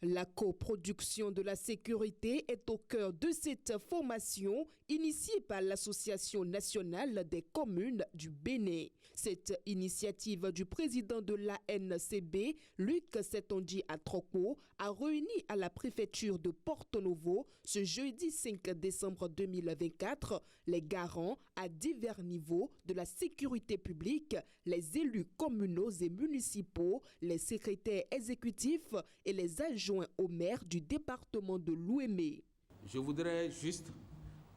La coproduction de la sécurité est au cœur de cette formation initiée par l'Association nationale des communes du Bénin. Cette initiative du président de l'ANCB, Luc Setonji Atroko, a réuni à la préfecture de Porto Novo ce jeudi 5 décembre 2024 les garants à divers niveaux de la sécurité publique, les élus communaux et municipaux, les secrétaires exécutifs et les adjoints au maire du département de l'Ouémé. Je voudrais juste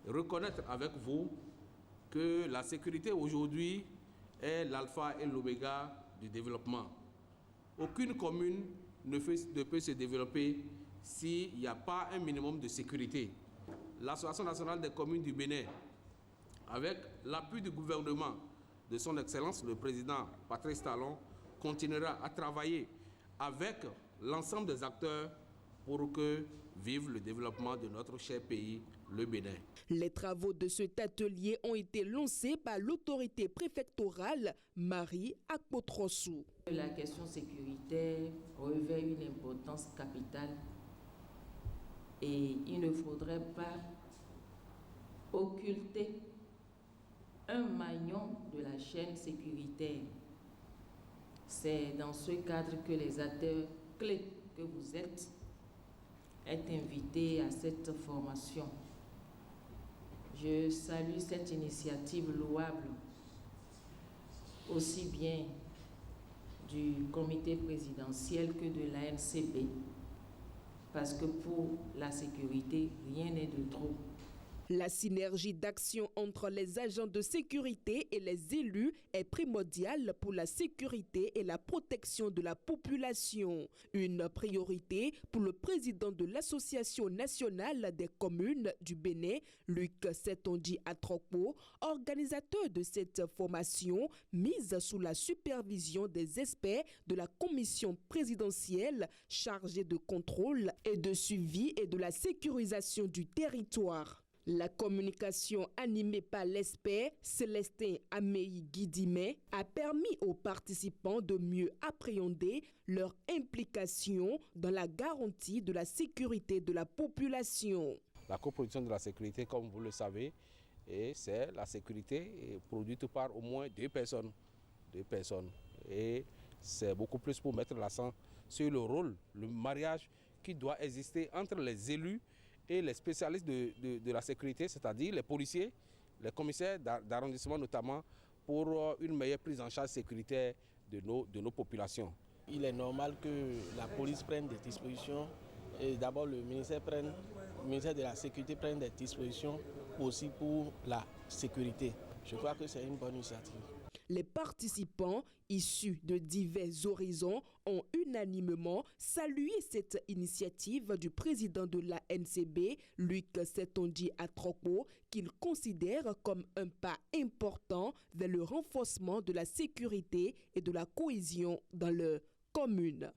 reconnaître avec vous que la sécurité aujourd'hui est l'alpha et l'oméga du développement. Aucune commune ne peut se développer s'il n'y a pas un minimum de sécurité. L'Association nationale des communes du Bénin, avec l'appui du gouvernement de son Excellence le président Patrice Talon, continuera à travailler avec l'ensemble des acteurs pour que vive le développement de notre cher pays, le Bénin. Les travaux de cet atelier ont été lancés par l'autorité préfectorale Marie Akpotrossou. La question sécuritaire revêt une importance capitale et il ne faudrait pas occulter un maillon de la chaîne sécuritaire. C'est dans ce cadre que les acteurs clés que vous êtes invités à cette formation. Je salue cette initiative louable, aussi bien du comité présidentiel que de l'ANCB, parce que pour la sécurité, rien n'est de trop. La synergie d'action entre les agents de sécurité et les élus est primordiale pour la sécurité et la protection de la population. Une priorité pour le président de l'Association nationale des communes du Bénin, Luc Setonji Atroko, organisateur de cette formation mise sous la supervision des experts de la commission présidentielle chargée de contrôle et de suivi et de la sécurisation du territoire. La communication animée par l'expert Célestin Améi Guidimé a permis aux participants de mieux appréhender leur implication dans la garantie de la sécurité de la population. La coproduction de la sécurité, comme vous le savez, c'est la sécurité produite par au moins deux personnes. Et c'est beaucoup plus pour mettre l'accent sur le rôle, le mariage qui doit exister entre les élus et les spécialistes de la sécurité, c'est-à-dire les policiers, les commissaires d'arrondissement notamment, pour une meilleure prise en charge sécuritaire de nos populations. Il est normal que la police prenne des dispositions et d'abord le ministère de la Sécurité prenne des dispositions aussi pour la sécurité. Je crois que c'est une bonne initiative. Les participants issus de divers horizons ont unanimement salué cette initiative du président de la NCB, Luc Setonji Atroko, qu'il considère comme un pas important vers le renforcement de la sécurité et de la cohésion dans leur commune.